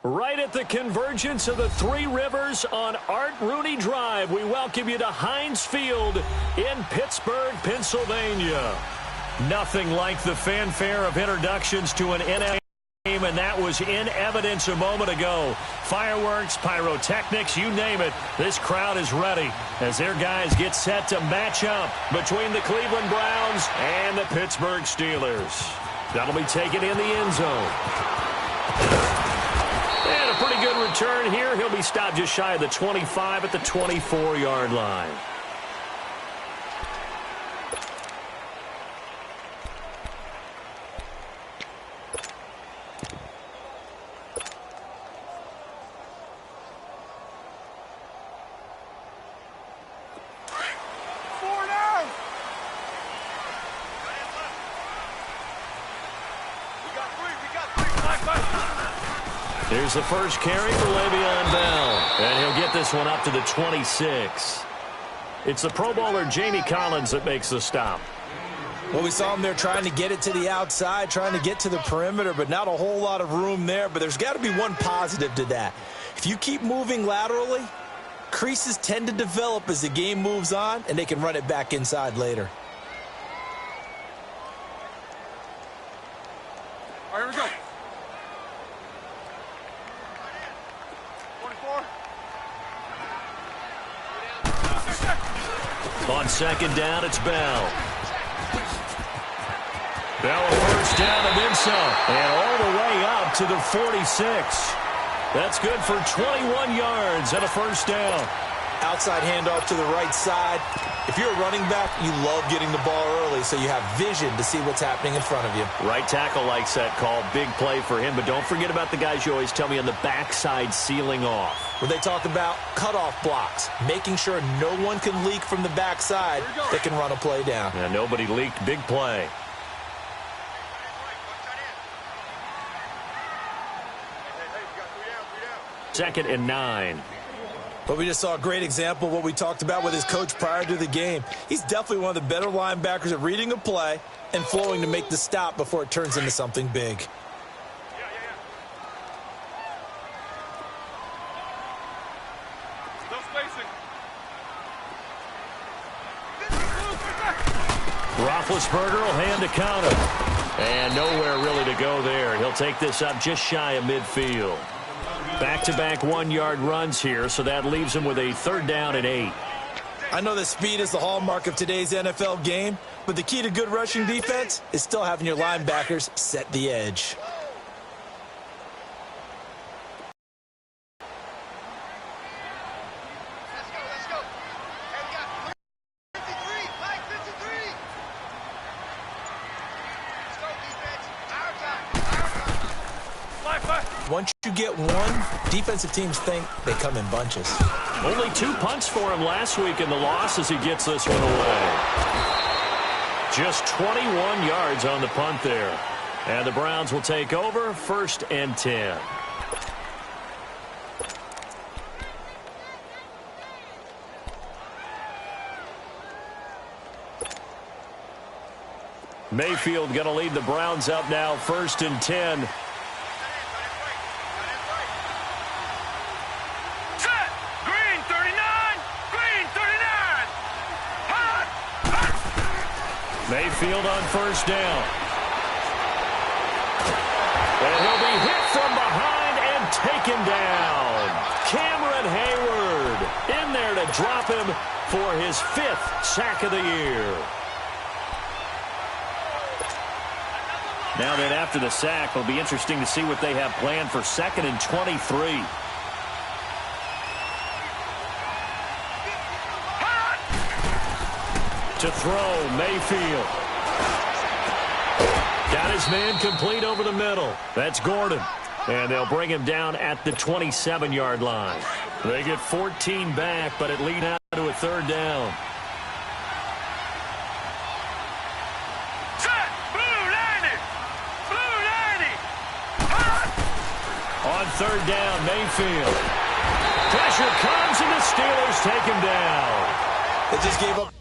Right at the convergence of the Three Rivers on Art Rooney Drive, we welcome you to Heinz Field in Pittsburgh, Pennsylvania. Nothing like the fanfare of introductions to an NFL game, and that was in evidence a moment ago. Fireworks, pyrotechnics, you name it. This crowd is ready as their guys get set to match up between the Cleveland Browns and the Pittsburgh Steelers. That'll be taken in the end zone. And a pretty good return here. He'll be stopped just shy of the 25 at the 24-yard line. Here's the first carry for Le'Veon Bell, and he'll get this one up to the 26. It's the Pro Bowler Jamie Collins that makes the stop. Well, we saw him there trying to get it to the outside, trying to get to the perimeter, but not a whole lot of room there. But there's got to be one positive to that. If you keep moving laterally, creases tend to develop as the game moves on, and they can run it back inside later. All right, here we go. On second down, it's Bell. Bell a first down and then some. And all the way up to the 46. That's good for 21 yards and a first down. Outside handoff to the right side. If you're a running back, you love getting the ball early so you have vision to see what's happening in front of you. Right tackle likes that call. Big play for him. But don't forget about the guys you always tell me on the backside sealing off. Where they talk about cutoff blocks, making sure no one can leak from the backside that can run a play down. Yeah, nobody leaked. Big play. Second and 9. But we just saw a great example of what we talked about with his coach prior to the game. He's definitely one of the better linebackers at reading a play and flowing to make the stop before it turns into something big. Roethlisberger will hand to counter. And nowhere really to go there. He'll take this up just shy of midfield. Back-to-back one-yard runs here, so that leaves him with a third down and 8. I know that speed is the hallmark of today's NFL game, but the key to good rushing defense is still having your linebackers set the edge. Once you get one, defensive teams think they come in bunches. Only 2 punts for him last week in the loss as he gets this one away. Just 21 yards on the punt there. And the Browns will take over, 1st and 10. Mayfield going to lead the Browns up now, 1st and 10. Mayfield on first down. And he'll be hit from behind and taken down. Cameron Hayward in there to drop him for his 5th sack of the year. Now then, after the sack, it'll be interesting to see what they have planned for 2nd and 23. To throw, Mayfield. Got his man complete over the middle. That's Gordon. And they'll bring him down at the 27-yard line. They get 14 back, but it lead out to a third down. On third down, Mayfield. Pressure comes, and the Steelers take him down. They just gave up.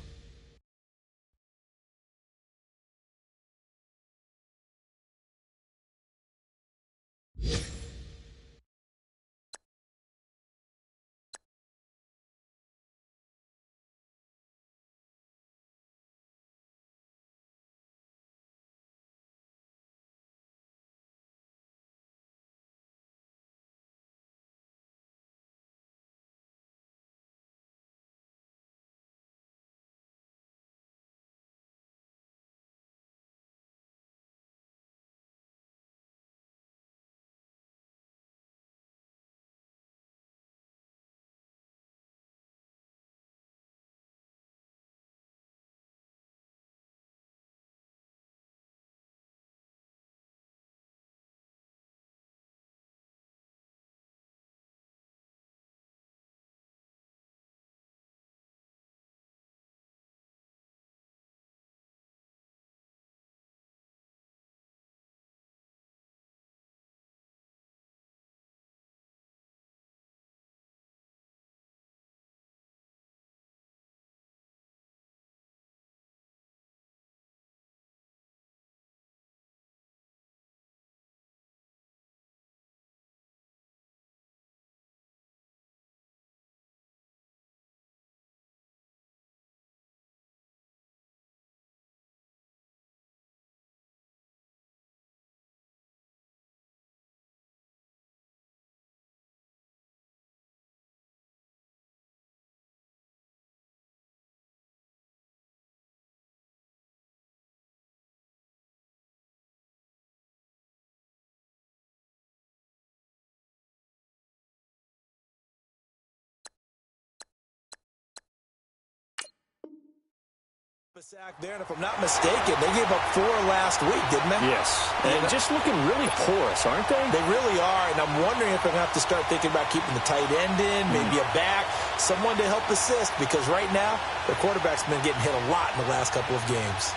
a sack there, and if I'm not mistaken, they gave up 4 last week, didn't they? Yes, and just looking really porous, aren't they? They really are, and I'm wondering if they're going to have to start thinking about keeping the tight end in, maybe a back, someone to help assist, because right now, their quarterback's been getting hit a lot in the last couple of games.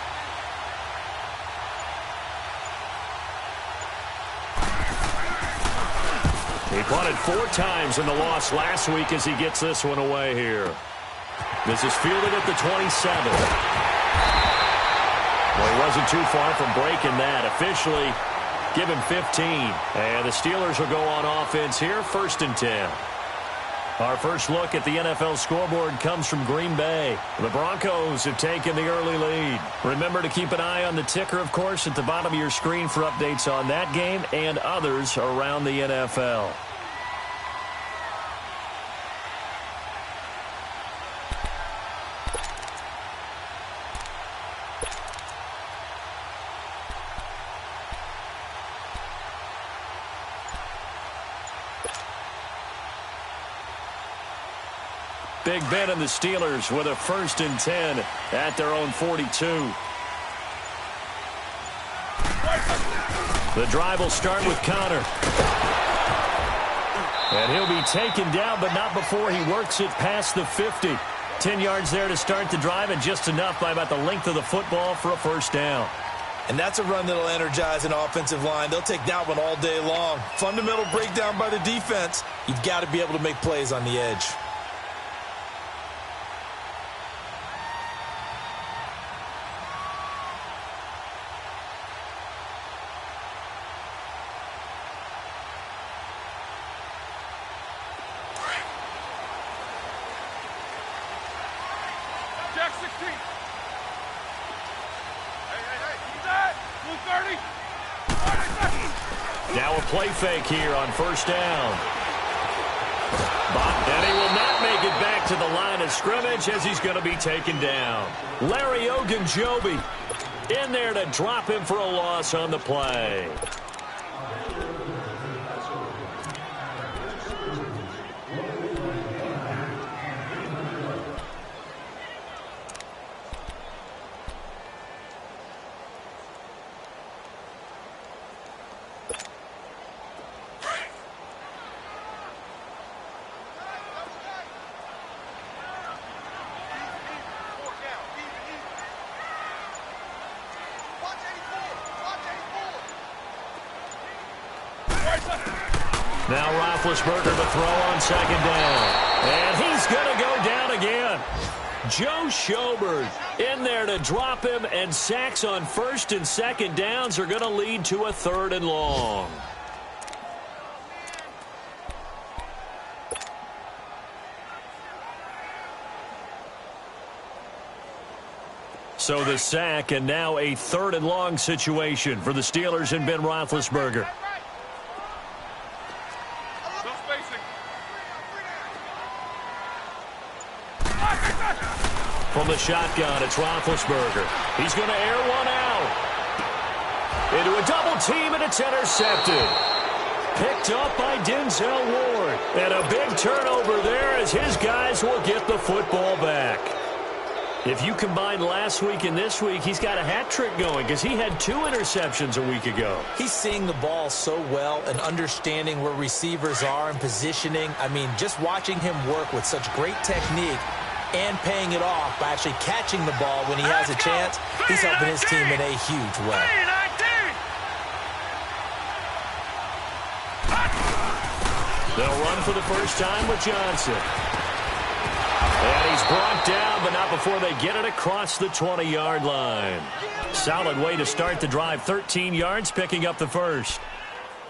He punted 4 times in the loss last week as he gets this one away here. This is fielded at the 27. Well, he wasn't too far from breaking that. Officially, give him 15. And the Steelers will go on offense here, 1st and 10. Our first look at the NFL scoreboard comes from Green Bay. The Broncos have taken the early lead. Remember to keep an eye on the ticker, of course, at the bottom of your screen for updates on that game and others around the NFL. Big Ben and the Steelers with a 1st and 10 at their own 42. The drive will start with Connor. And he'll be taken down, but not before he works it past the 50. 10 yards there to start the drive, and just enough by about the length of the football for a 1st down. And that's a run that'll energize an offensive line. They'll take that one all day long. Fundamental breakdown by the defense. You've got to be able to make plays on the edge. Now a play fake here on 1st down. And he will not make it back to the line of scrimmage as he's going to be taken down. Larry Ogunjobi in there to drop him for a loss on the play. Now Roethlisberger to throw on 2nd down. And he's going to go down again. Joe Schobert in there to drop him, and sacks on 1st and 2nd downs are going to lead to a 3rd and long. So the sack, and now a 3rd and long situation for the Steelers and Ben Roethlisberger. From the shotgun, it's Roethlisberger. He's going to air one out. Into a double team, and it's intercepted. Picked up by Denzel Ward. And a big turnover there as his guys will get the football back. If you combine last week and this week, he's got a hat trick going because he had 2 interceptions a week ago. He's seeing the ball so well and understanding where receivers are and positioning. I mean, just watching him work with such great technique and paying it off by actually catching the ball when he has a chance, he's helping his team in a huge way. They'll run for the first time with Johnson. And he's brought down, but not before they get it across the 20-yard line. Solid way to start the drive. 13 yards, picking up the 1st.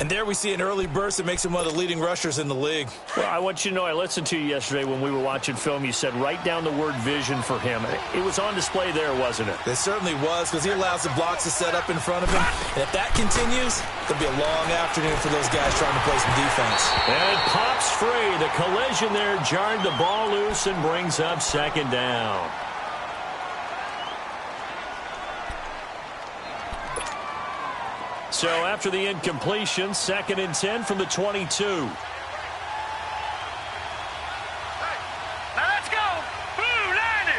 And there we see an early burst that makes him one of the leading rushers in the league. Well, I want you to know, I listened to you yesterday when we were watching film. You said write down the word vision for him. It was on display there, wasn't it? It certainly was, because he allows the blocks to set up in front of him. And if that continues, it'll be a long afternoon for those guys trying to play some defense. And it pops free. The collision there jarred the ball loose and brings up 2nd down. So after the incompletion, 2nd and 10 from the 22. Hey, now let's go. Blue 90.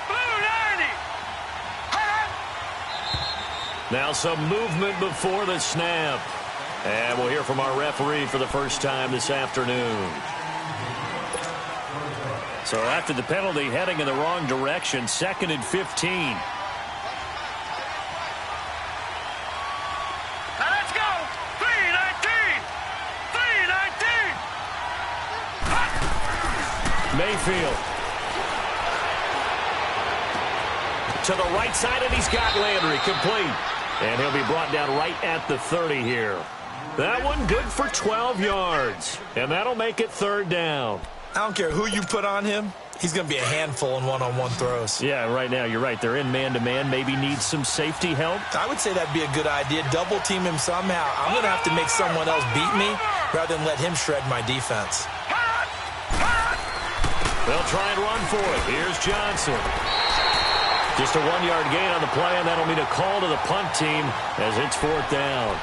Blue 90. Now some movement before the snap. And we'll hear from our referee for the first time this afternoon. So after the penalty, heading in the wrong direction, 2nd and 15. Let's go! 3-19! 3-19! Mayfield. To the right side, and he's got Landry complete. And he'll be brought down right at the 30 here. That one good for 12 yards. And that'll make it 3rd down. I don't care who you put on him. He's going to be a handful in one-on-one throws. Yeah, right now, you're right. They're in man-to-man. Maybe needs some safety help. I would say that'd be a good idea. Double-team him somehow. I'm going to have to make someone else beat me rather than let him shred my defense. They'll try and run for it. Here's Johnson. Just a 1-yard gain on the play, and that'll mean a call to the punt team as it's 4th down.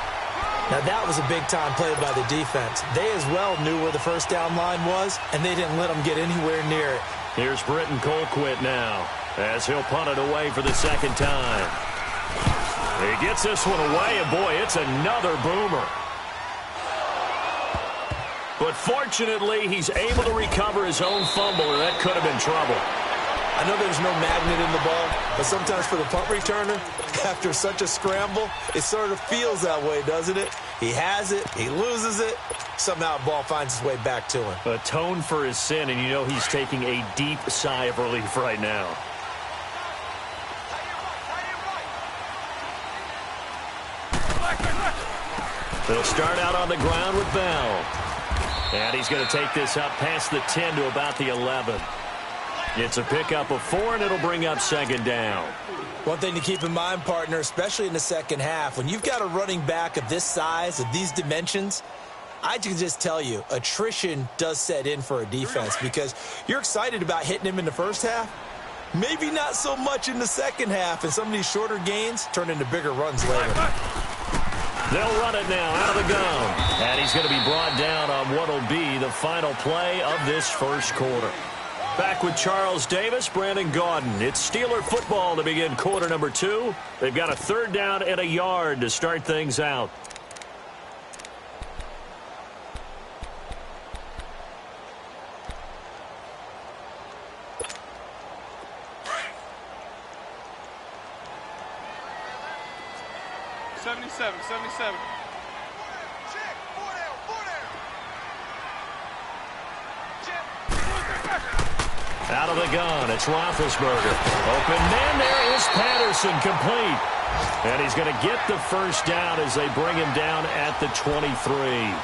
Now, that was a big-time play by the defense. They as well knew where the first down line was, and they didn't let them get anywhere near it. Here's Britton Colquitt now as he'll punt it away for the 2nd time. He gets this one away, and boy, it's another boomer. But fortunately, he's able to recover his own fumble, or that could have been trouble. I know there's no magnet in the ball, but sometimes for the punt returner, after such a scramble, it sort of feels that way, doesn't it? He has it, he loses it, somehow the ball finds its way back to him. Atone for his sin, and you know he's taking a deep sigh of relief right now. They'll start out on the ground with Bell. And he's going to take this up past the 10 to about the 11. It's a pickup of 4, and it'll bring up 2nd down. One thing to keep in mind, partner, especially in the second half, when you've got a running back of this size, of these dimensions, I can just tell you, attrition does set in for a defense because you're excited about hitting him in the first half. Maybe not so much in the second half, and some of these shorter gains turn into bigger runs later. They'll run it now out of the gun. And he's going to be brought down on what will be the final play of this first quarter. Back with Charles Davis, Brandon Gaudin. It's Steeler football to begin quarter number 2. They've got a 3rd down and a yard to start things out. Seventy-seven. Out of the gun, it's Roethlisberger. Open man, there is Patterson, complete. And he's going to get the first down as they bring him down at the 23.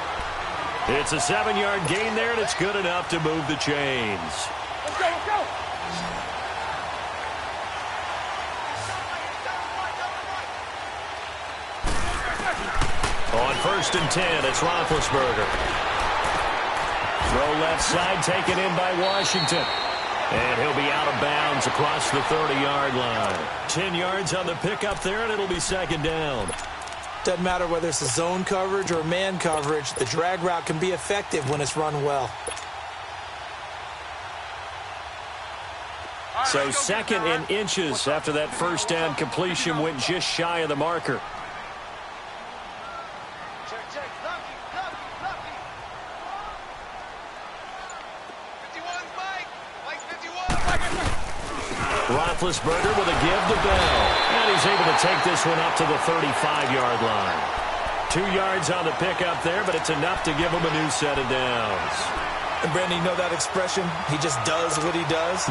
It's a 7-yard gain there, and it's good enough to move the chains. Let's go. On 1st and 10, it's Roethlisberger. Throw left side, taken in by Washington. And he'll be out of bounds across the 30-yard line. 10 yards on the pickup there, and it'll be 2nd down. Doesn't matter whether it's a zone coverage or man coverage, the drag route can be effective when it's run well. So 2nd and inches after that first down completion went just shy of the marker. Roethlisberger with a give to Bell. And he's able to take this one up to the 35-yard line. 2 yards on the pickup there, but it's enough to give him a new set of downs. And Brandon, you know that expression? He just does what he does?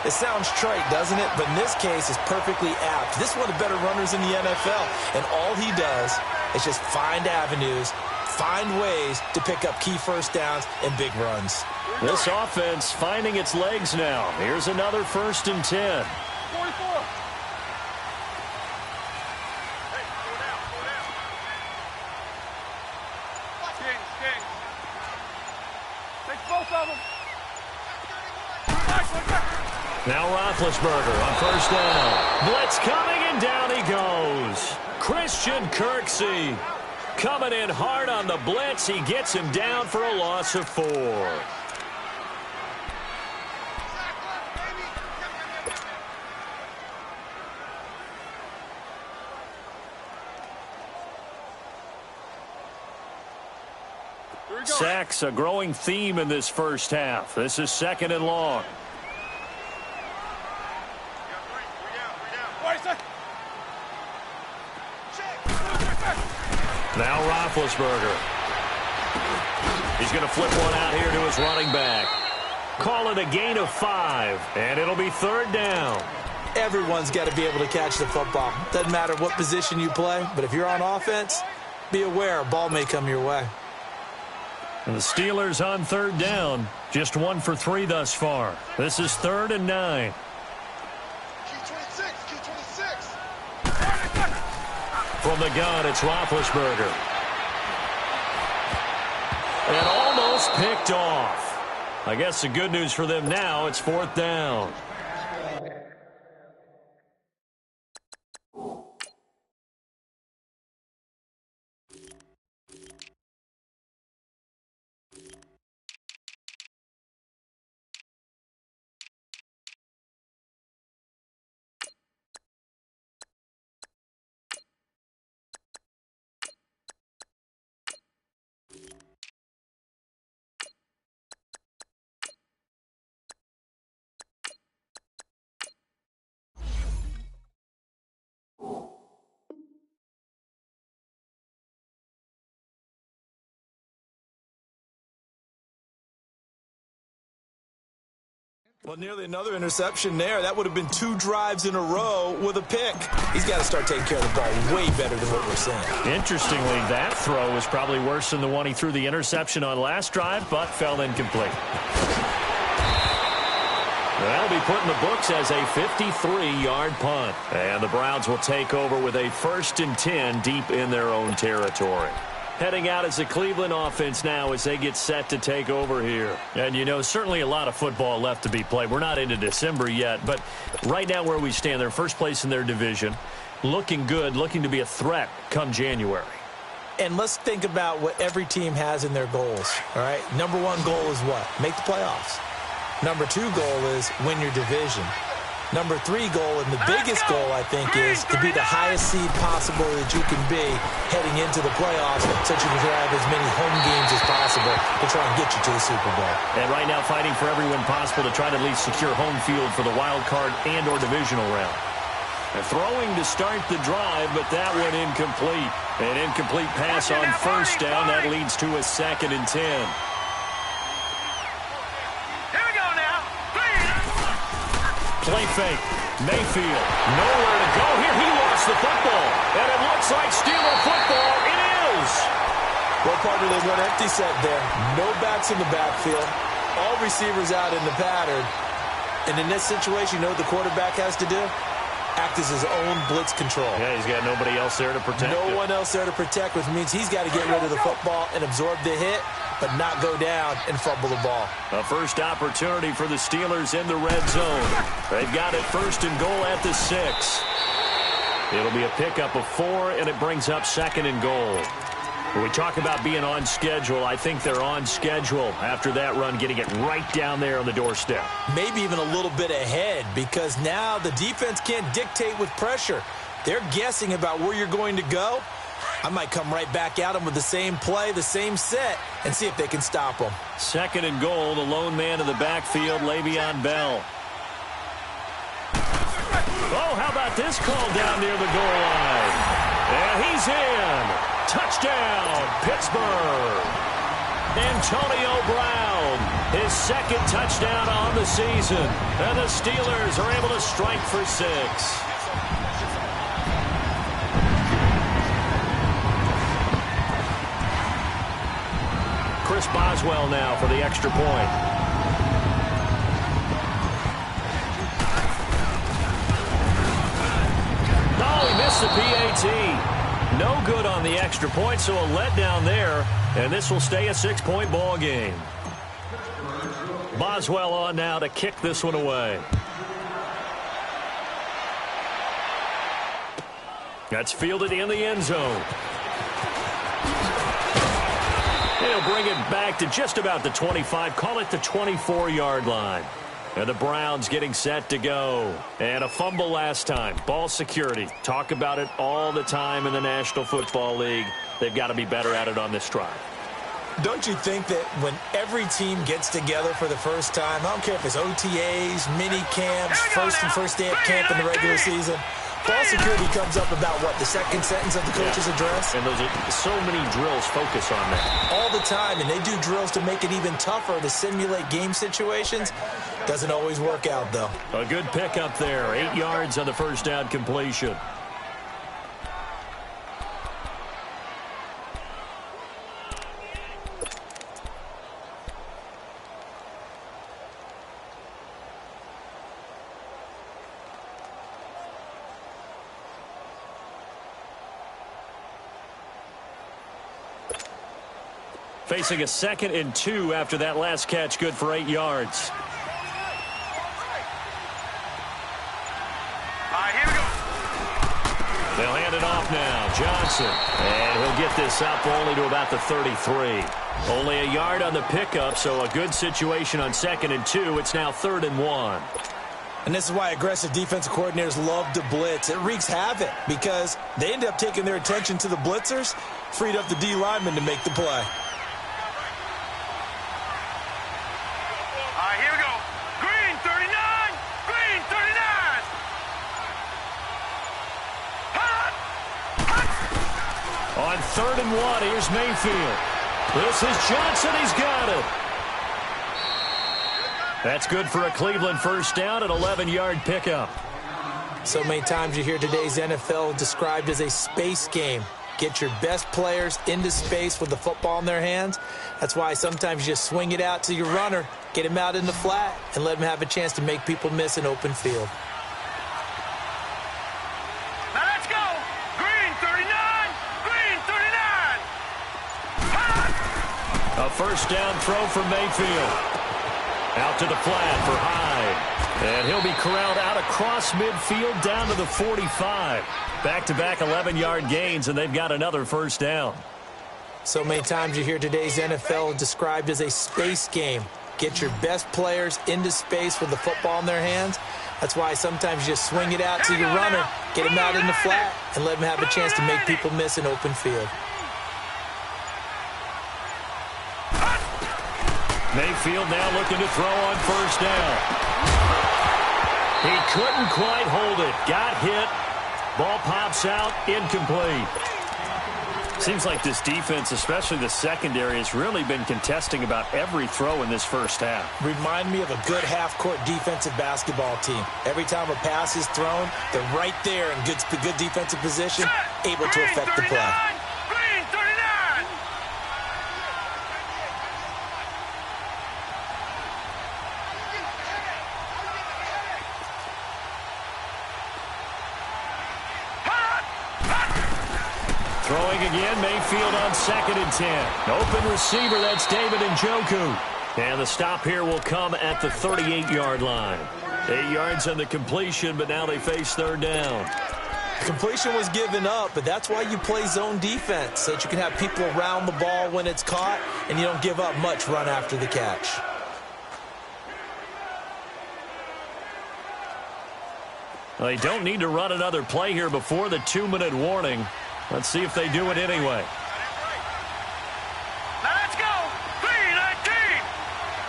It sounds trite, doesn't it? But in this case, it's perfectly apt. This is one of the better runners in the NFL. And all he does is just find avenues, find ways to pick up key first downs and big runs. This offense finding its legs now. Here's another 1st and 10. 44. King. Take both of them. Now Roethlisberger on 1st down. Blitz coming, and down he goes. Christian Kirksey coming in hard on the blitz. He gets him down for a loss of 4. Sacks, a growing theme in this first half. This is 2nd and long. Now Roethlisberger. He's going to flip one out here to his running back. Call it a gain of 5, and it'll be 3rd down. Everyone's got to be able to catch the football. Doesn't matter what position you play, but if you're on offense, be aware a ball may come your way. And the Steelers on 3rd down. Just 1 for 3 thus far. This is 3rd and 9. From the gun, it's Roethlisberger. And almost picked off. I guess the good news for them now, it's 4th down. Well, nearly another interception there. That would have been 2 drives in a row with a pick. He's got to start taking care of the ball way better than what we're seeing. Interestingly, that throw was probably worse than the one he threw the interception on last drive, but fell incomplete. That'll be put in the books as a 53-yard punt. And the Browns will take over with a 1st and 10 deep in their own territory. Heading out as the Cleveland offense now as they get set to take over here. And, you know, certainly a lot of football left to be played. We're not into December yet, but right now where we stand, they're first place in their division. Looking good, looking to be a threat come January. And let's think about what every team has in their goals, all right? Number 1 goal is what? Make the playoffs. Number 2 goal is win your division. Number 3 goal, and the biggest goal, I think, is to be the highest seed possible that you can be heading into the playoffs so that you can have as many home games as possible to try and get you to the Super Bowl. And right now fighting for every win possible to try to at least secure home field for the wild card and or divisional round. And throwing to start the drive, but that one incomplete. An incomplete pass on 1st down. That leads to a 2nd and 10. Play fake. Mayfield. Nowhere to go here. He lost the football. And it looks like Steeler football. It is. Well, partner, they went empty set there. No backs in the backfield. All receivers out in the pattern. And in this situation, you know what the quarterback has to do? Act as his own blitz control. Yeah, he's got nobody else there to protect him. No one else there to protect, which means he's got to get rid of the football and absorb the hit, but not go down and fumble the ball. A first opportunity for the Steelers in the red zone. They've got it 1st and goal at the 6. It'll be a pickup of 4, and it brings up 2nd and goal. When we talk about being on schedule, I think they're on schedule after that run, getting it right down there on the doorstep. Maybe even a little bit ahead, because now the defense can't dictate with pressure. They're guessing about where you're going to go. I might come right back at them with the same play, the same set, and see if they can stop them. 2nd and goal, the lone man in the backfield, Le'Veon Bell. Oh, how about this call down near the goal line? And he's in. Touchdown, Pittsburgh. Antonio Brown, his 2nd touchdown on the season. And the Steelers are able to strike for 6. Chris Boswell now for the extra point. Oh, he missed the PAT. No good on the extra point, so a letdown there, and this will stay a 6-point ball game. Boswell on now to kick this one away. That's fielded in the end zone. He'll bring it back to just about the 25, call it the 24-yard line. And the Browns getting set to go. And a fumble last time. Ball security. Talk about it all the time in the National Football League. They've got to be better at it on this drive. Don't you think that when every team gets together for the first time, I don't care if it's OTAs, mini camps, first day of camp in the regular season, ball security comes up about what, the second sentence of the coach's address? And those are so many drills focus on that. All the time, and they do drills to make it even tougher to simulate game situations. Doesn't always work out, though. A good pickup there, 8 yards on the first down completion. Facing a 2nd and 2 after that last catch, good for 8 yards. Here we go. They'll hand it off now. Johnson. And he'll get this up only to about the 33. Only a yard on the pickup, so a good situation on 2nd and 2. It's now 3rd and 1. And this is why aggressive defensive coordinators love to blitz. It wreaks havoc because they end up taking their attention to the blitzers, freed up the D lineman to make the play. Here we go. Green 39. Green 39. On 3rd and 1, here's Mayfield. This is Johnson. He's got it. That's good for a Cleveland first down, an 11-yard pickup. So many times you hear today's NFL described as a space game. Get your best players into space with the football in their hands. That's why sometimes you just swing it out to your runner, get him out in the flat, and let him have a chance to make people miss an open field. Now let's go. Green 39. Green 39. A first down throw from Mayfield. Out to the flat for Hyde. And he'll be corralled out across midfield down to the 45. Back-to-back 11-yard gains, and they've got another first down. So many times you hear today's NFL described as a space game. Get your best players into space with the football in their hands. That's why sometimes you just swing it out to your runner, get him out in the flat, and let him have a chance to make people miss an open field. Mayfield now looking to throw on first down. He couldn't quite hold it. Got hit. Ball pops out, incomplete. Seems like this defense, especially the secondary, has really been contesting about every throw in this first half. Remind me of a good half-court defensive basketball team. Every time a pass is thrown, they're right there in good defensive position, able to affect the play. Green 39. Throwing again, Mayfield on 2nd and 10. Open receiver, that's David Njoku. And the stop here will come at the 38-yard line. 8 yards on the completion, but now they face 3rd down. Completion was given up, but that's why you play zone defense, so that you can have people around the ball when it's caught, and you don't give up much run after the catch. Well, they don't need to run another play here before the 2-minute warning. Let's see if they do it anyway. Now let's go. 319.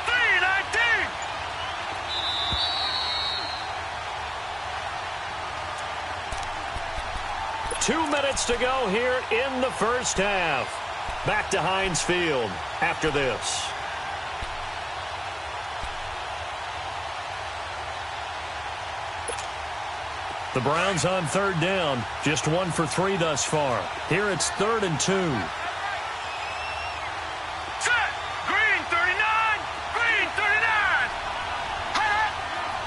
319. 2 minutes to go here in the first half. Back to Heinz Field after this. The Browns on 3rd down. Just 1 for 3 thus far. Here it's 3rd and 2. Set. Green 39. Green 39.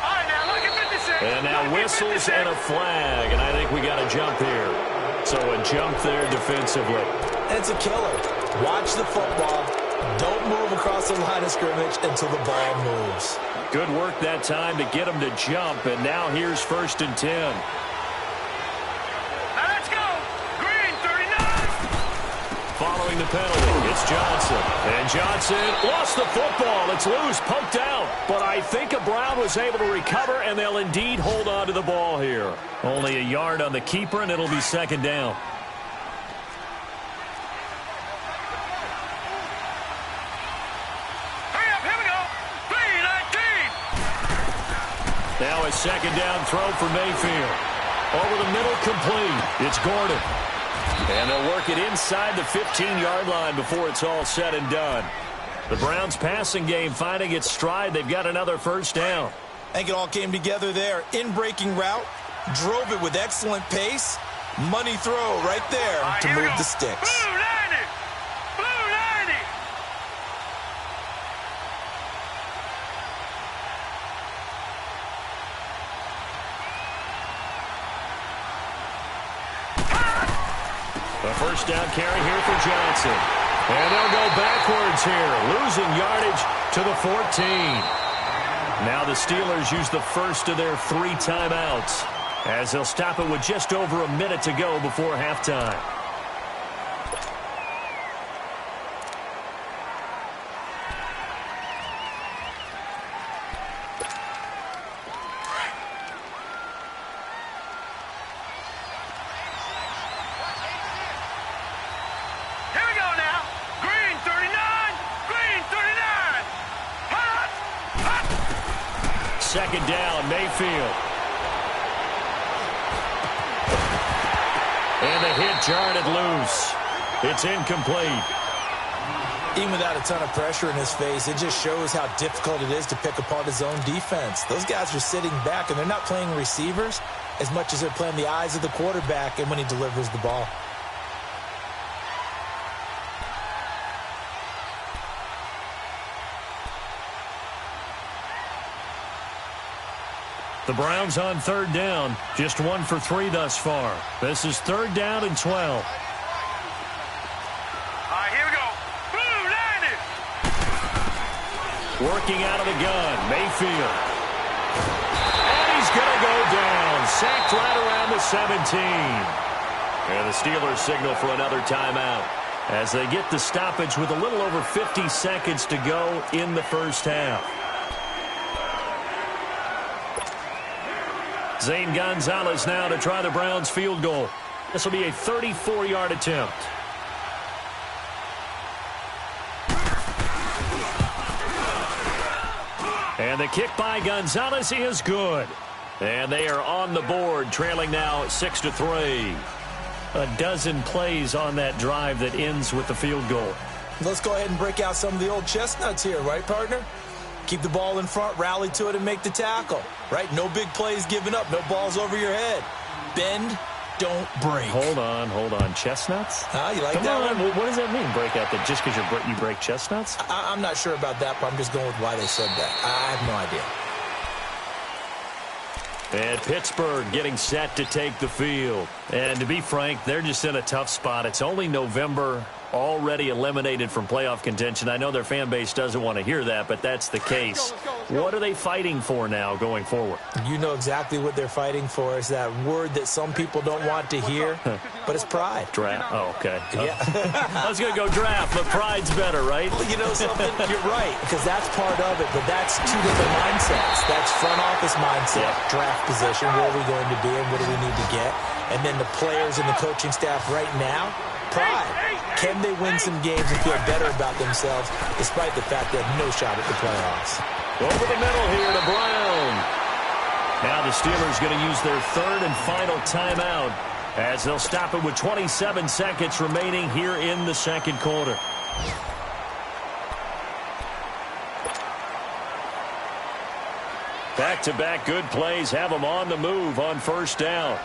All right, now look at 56. And now whistles and a flag. And I think we got a jump here. So a jump there defensively. It's a killer. Watch the football. Don't move across the line of scrimmage until the ball moves. Good work that time to get him to jump, and now here's 1st and 10. Now let's go. Green 39. Following the penalty, it's Johnson. And Johnson lost the football. It's loose, poked out. But I think a Brown was able to recover, and they'll indeed hold on to the ball here. Only a yard on the keeper, and it'll be 2nd down. Now a second down throw for Mayfield. Over the middle, complete. It's Gordon. And they'll work it inside the 15-yard line before it's all said and done. The Browns passing game finding its stride. They've got another first down. I think it all came together there. In-breaking route, drove it with excellent pace. Money throw right there to move the sticks. Blue 90! Blue 90! A first down carry here for Johnson. And they'll go backwards here, losing yardage to the 14. Now the Steelers use the first of their 3 timeouts as they'll stop it with just over a minute to go before halftime. Here we go now. Green 39! Green 39! Hot! Hot! Second down, Mayfield. And the hit jarred it loose. It's incomplete. Even without a ton of pressure in his face, it just shows how difficult it is to pick apart his own defense. Those guys are sitting back, and they're not playing receivers as much as they're playing the eyes of the quarterback and when he delivers the ball. The Browns on third down, just 1 for 3 thus far. This is third down and 12. All right, here we go. Blue 90! Working out of the gun, Mayfield. And he's going to go down. Sacked right around the 17. And the Steelers signal for another timeout as they get the stoppage with a little over 50 seconds to go in the first half. Zane Gonzalez now to try the Browns field goal. This will be a 34-yard attempt. And the kick by Gonzalez is good. And they are on the board, trailing now 6-3. A dozen plays on that drive that ends with the field goal. Let's go ahead and break out some of the old chestnuts here, right, partner? Keep the ball in front, rally to it, and make the tackle, right? No big plays given up, no balls over your head. Bend, don't break. Hold on. Chestnuts? You like Come that on. one? What does that mean, break out? That just because you break chestnuts? I'm not sure about that, but I'm just going with why they said that. I have no idea. And Pittsburgh getting set to take the field. And to be frank, they're just in a tough spot. It's only November, already eliminated from playoff contention. I know their fan base doesn't want to hear that, but that's the case. What are they fighting for now going forward? You know exactly what they're fighting for. Is that word that some people don't want to hear, but it's pride. Draft. Oh, okay. Yeah. I was going to go draft, but pride's better, right? Well, you know something? You're right, because that's part of it, but that's 2 different mindsets. That's front office mindset, draft position, where are we going to be and what do we need to get? And then the players and the coaching staff right now, pride. Can they win some games and feel better about themselves despite the fact they have no shot at the playoffs? Over the middle here to Brown. Now the Steelers going to use their third and final timeout as they'll stop it with 27 seconds remaining here in the second quarter. Back-to-back good plays have them on the move on first down.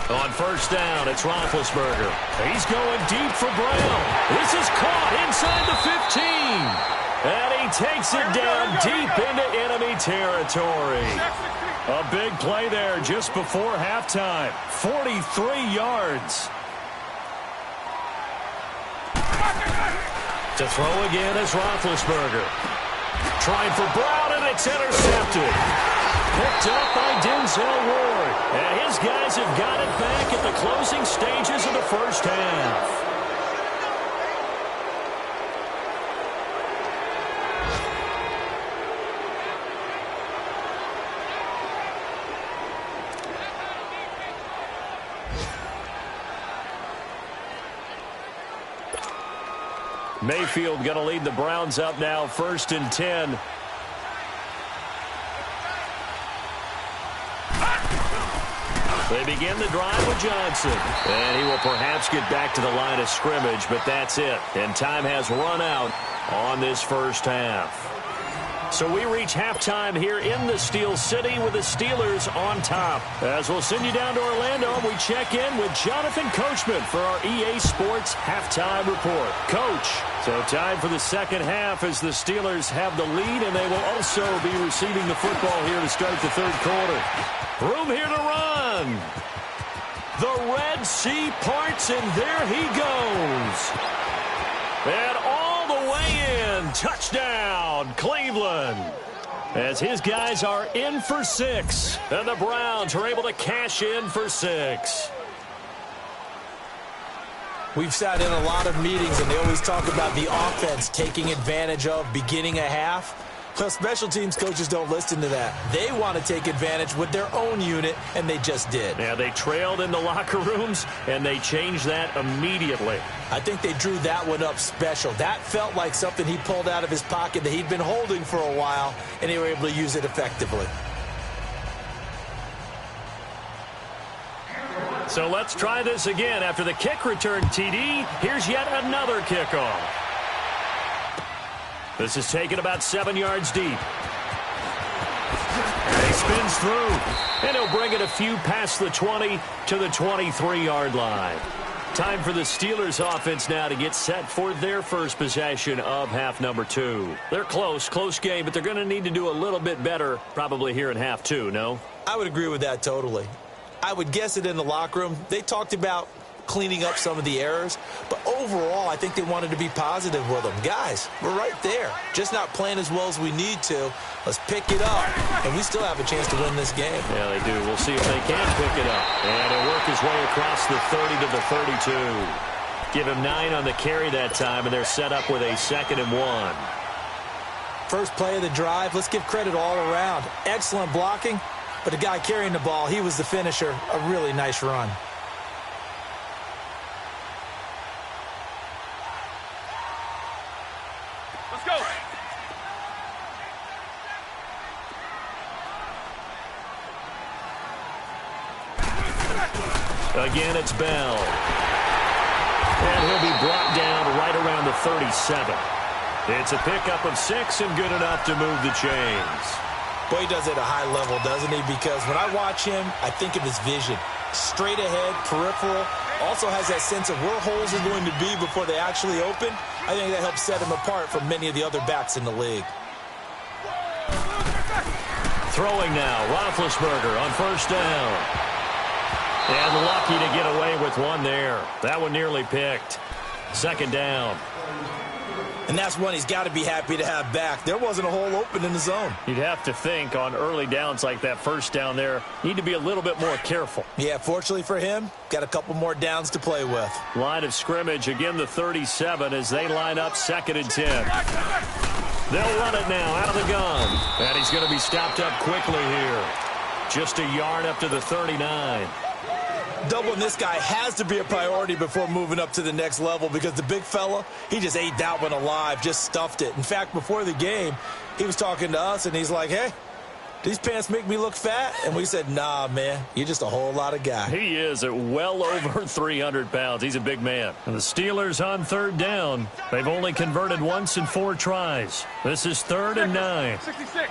On first down, it's Roethlisberger. He's going deep for Brown. This is caught inside the 15. And he takes it down deep into enemy territory. A big play there just before halftime. 43 yards. To throw again is Roethlisberger. Trying for Brown, and it's intercepted. Picked up by Denzel Ward. And his guys have got it back at the closing stages of the first half. Mayfield going to lead the Browns up now, 1st and 10. They begin the drive with Johnson. And he will perhaps get back to the line of scrimmage, but that's it. And time has run out on this first half. So we reach halftime here in the Steel City with the Steelers on top. As we'll send you down to Orlando, we check in with Jonathan Coachman for our EA Sports Halftime Report. Coach, so time for the second half as the Steelers have the lead, and they will also be receiving the football here to start the third quarter. Room here to run. The Red Sea parts, and there he goes. And all the way in. Touchdown, Cleveland. As his guys are in for 6. And the Browns are able to cash in for 6. We've sat in a lot of meetings, and they always talk about the offense taking advantage of beginning a half. Well, special teams coaches don't listen to that. They want to take advantage with their own unit, and they just did. Yeah, they trailed in the locker rooms, and they changed that immediately. I think they drew that one up special. That felt like something he pulled out of his pocket that he'd been holding for a while, and they were able to use it effectively. So let's try this again. After the kick return, TD, here's yet another kickoff. This is taken about 7 yards deep. And he spins through. And he'll bring it a few past the 20 to the 23-yard line. Time for the Steelers offense now to get set for their first possession of half number 2. They're close game, but they're going to need to do a little bit better probably here in half 2, no? I would agree with that totally. I would guess it in the locker room. They talked about cleaning up some of the errors, but overall I think they wanted to be positive with them. Guys, we're right there, just not playing as well as we need to. Let's pick it up, and we still have a chance to win this game. Yeah, they do. We'll see if they can pick it up. And he'll work his way across the 30 to the 32. Give him 9 on the carry that time, and they're set up with a 2nd and 1. First play of the drive, let's give credit all around. Excellent blocking, but the guy carrying the ball, he was the finisher. A really nice run. Again, it's Bell. And he'll be brought down right around the 37. It's a pickup of 6 and good enough to move the chains. Boy, he does it at a high level, doesn't he? Because when I watch him, I think of his vision. Straight ahead, peripheral. Also has that sense of where holes are going to be before they actually open. I think that helps set him apart from many of the other backs in the league. Throwing now, Roethlisberger on first down. And lucky to get away with one there. That one nearly picked. 2nd down. And that's one he's got to be happy to have back. There wasn't a hole open in the zone. You'd have to think on early downs like that first down there, need to be a little bit more careful. Yeah, fortunately for him, got a couple more downs to play with. Line of scrimmage, again the 37 as they line up 2nd and 10. They'll run it now out of the gun. And he's going to be stopped up quickly here. Just a yard up to the 39. Doubling this guy has to be a priority before moving up to the next level because the big fella, he just ate that one alive, just stuffed it. In fact, before the game, he was talking to us, and he's like, hey, these pants make me look fat? And we said, nah, man, you're just a whole lot of guy. He is at well over 300 pounds. He's a big man. And the Steelers on 3rd down. They've only converted once in 4 tries. This is 3rd and 9. 66.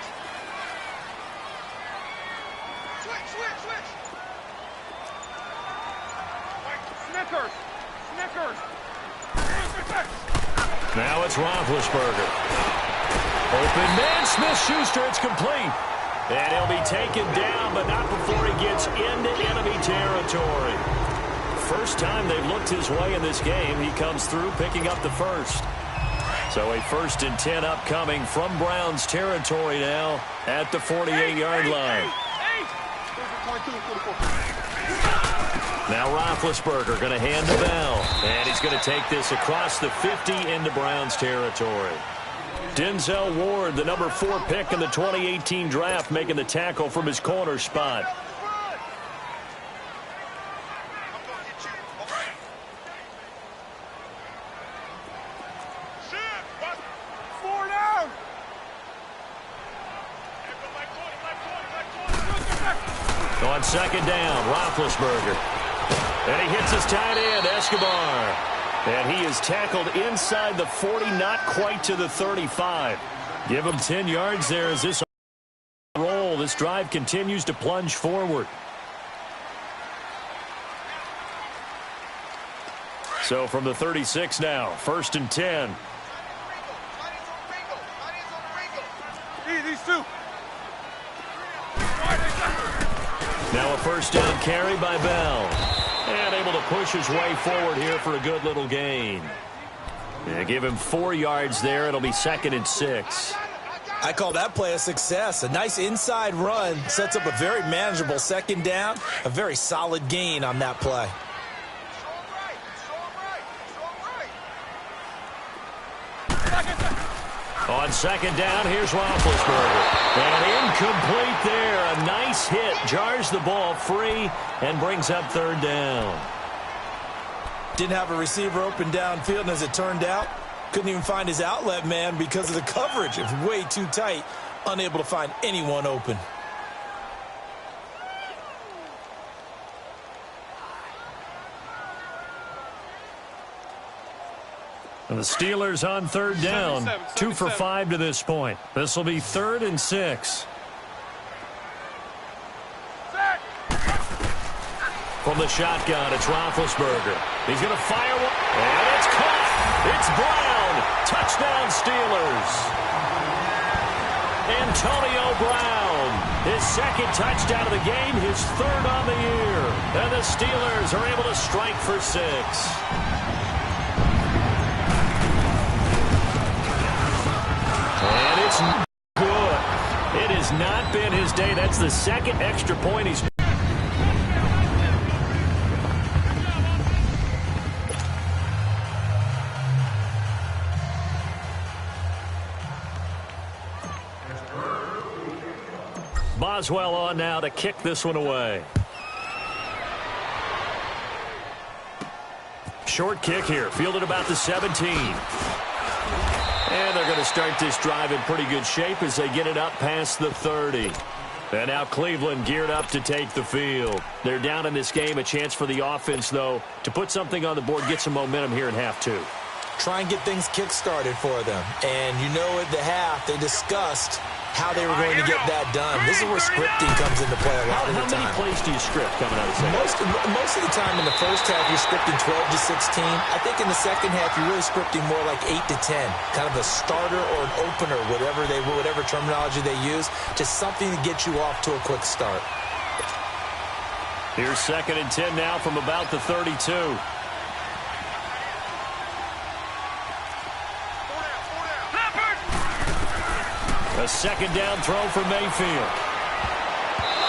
Now it's Roethlisberger. Open man, Smith-Schuster, it's complete. And he'll be taken down, but not before he gets into enemy territory. First time they've looked his way in this game, he comes through picking up the first. So a 1st and 10 upcoming from Browns territory now at the 48-yard line. Now Roethlisberger going to hand the bell. And he's going to take this across the 50 into Browns territory. Denzel Ward, the number 4 pick in the 2018 draft, making the tackle from his corner spot. On second down, Roethlisberger. And he hits his tight end, Escobar. And he is tackled inside the 40, not quite to the 35. Give him 10 yards there as this roll. This drive continues to plunge forward. So from the 36 now, 1st and 10. These two. Now a first down carry by Bell. And able to push his way forward here for a good little gain. Yeah, give him 4 yards there. It'll be 2nd and 6. I call that play a success. A nice inside run sets up a very manageable second down. A very solid gain on that play. On second down, here's Roethlisberger. And incomplete there. A nice hit. Jars the ball free and brings up 3rd down. Didn't have a receiver open downfield, and as it turned out, couldn't even find his outlet man because of the coverage. It was way too tight. Unable to find anyone open. And the Steelers on 3rd down. 2 for 5 to this point. This will be 3rd and 6. From the shotgun, it's Roethlisberger. He's going to fire one. And it's caught. It's Brown. Touchdown, Steelers. Antonio Brown. His 2nd touchdown of the game. His 3rd on the year. And the Steelers are able to strike for 6. And it's good. It has not been his day. That's the 2nd extra point he's... Boswell on now to kick this one away. Short kick here. Fielded about the 17. And they're going to start this drive in pretty good shape as they get it up past the 30. And now Cleveland geared up to take the field. They're down in this game. A chance for the offense, though, to put something on the board, get some momentum here in half 2. Try and get things kick-started for them. And you know at the half, they discussed how they were going to get that done. This is where scripting comes into play a lot of the time. How many plays do you script coming out of the second? Most of the time in the first half, you're scripting 12 to 16. I think in the second half, you're really scripting more like 8 to 10. Kind of a starter or an opener, whatever terminology they use. Just something to get you off to a quick start. Here's 2nd and 10 now from about the 32. A 2nd down throw for Mayfield.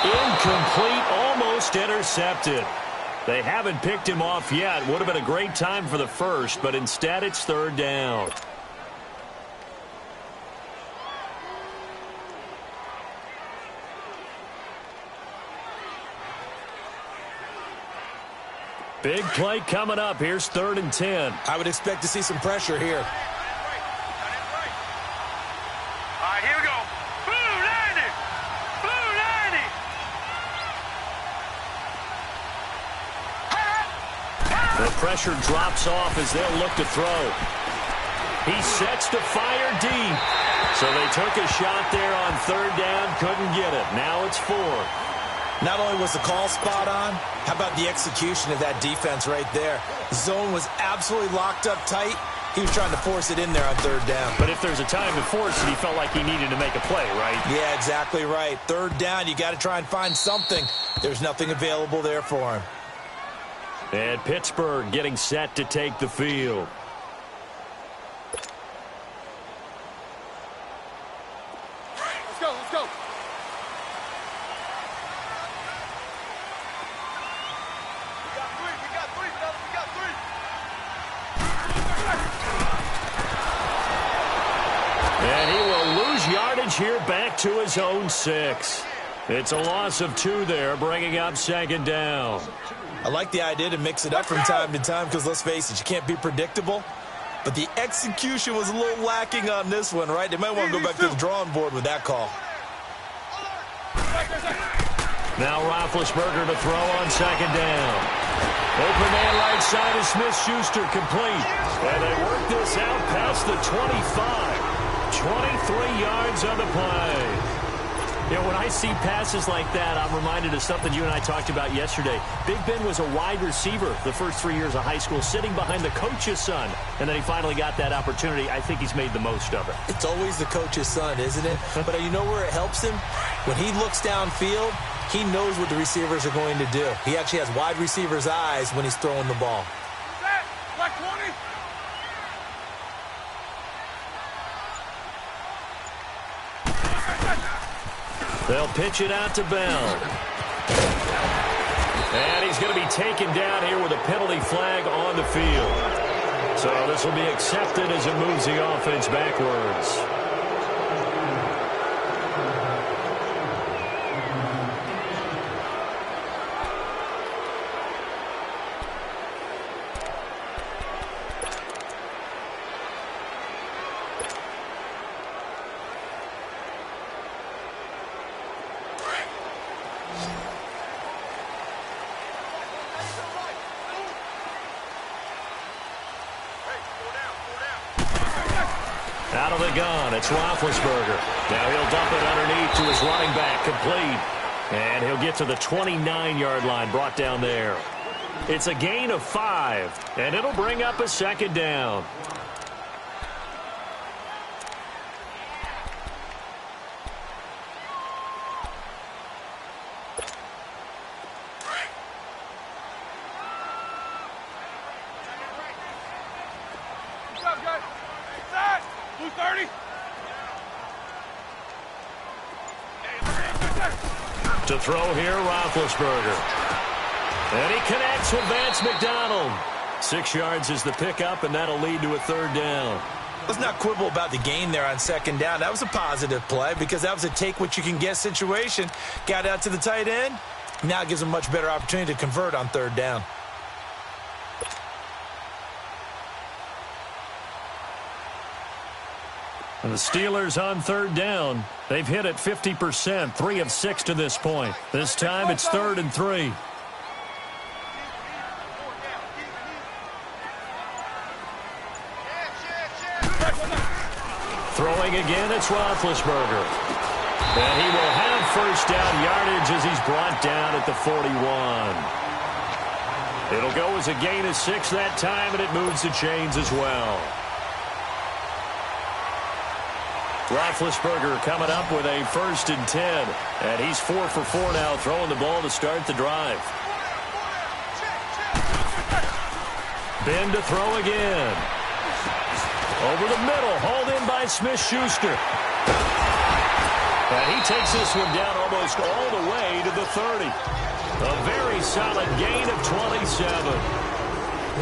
Incomplete, almost intercepted. They haven't picked him off yet. Would have been a great time for the first, but instead it's 3rd down. Big play coming up. Here's 3rd and 10. I would expect to see some pressure here. The pressure drops off as they'll look to throw. He sets to fire deep. So they took a shot there on 3rd down, couldn't get it. Now it's 4. Not only was the call spot on, how about the execution of that defense right there? The zone was absolutely locked up tight. He was trying to force it in there on 3rd down. But if there's a time to force it, he felt like he needed to make a play, right? Yeah, exactly right. 3rd down, you got to try and find something. There's nothing available there for him. And Pittsburgh getting set to take the field. Let's go, let's go. We got three, fellas, we got 3. And he will lose yardage here back to his own 6. It's a loss of 2 there, bringing up 2nd down. I like the idea to mix it up from time to time because, let's face it, you can't be predictable. But the execution was a little lacking on this one, right? They might want to go back to the drawing board with that call. Now Roethlisberger to throw on second down. Open man right side is Smith-Schuster, complete. And they work this out past the 25. 23 yards on the play. You know, when I see passes like that, I'm reminded of something you and I talked about yesterday. Big Ben was a wide receiver the first 3 years of high school, sitting behind the coach's son, and then he finally got that opportunity. I think he's made the most of it. It's always the coach's son, isn't it? But you know where it helps him? When he looks downfield, he knows what the receivers are going to do. He actually has wide receivers' eyes when he's throwing the ball. Black 20. They'll pitch it out to Bell. And he's going to be taken down here with a penalty flag on the field. So this will be accepted as it moves the offense backwards. Out of the gun, it's Roethlisberger. Now he'll dump it underneath to his running back, complete. And he'll get to the 29-yard line, brought down there. It's a gain of 5, and it'll bring up a second down. To throw here, Roethlisberger. And he connects with Vance McDonald. 6 yards is the pickup, and that'll lead to a third down. Let's not quibble about the gain there on second down. That was a positive play because that was a take-what-you-can-get situation. Got out to the tight end. Now it gives him a much better opportunity to convert on third down. And the Steelers on third down. They've hit it 50%, 3 of 6 to this point. This time it's 3rd and 3. Throwing again, it's Roethlisberger. And he will have first down yardage as he's brought down at the 41. It'll go as a gain of 6 that time, and it moves the chains as well. Roethlisberger coming up with a 1st and 10. And he's 4 for 4 now, throwing the ball to start the drive. Ben to throw again. Over the middle, hauled in by Smith-Schuster. And he takes this one down almost all the way to the 30. A very solid gain of 27.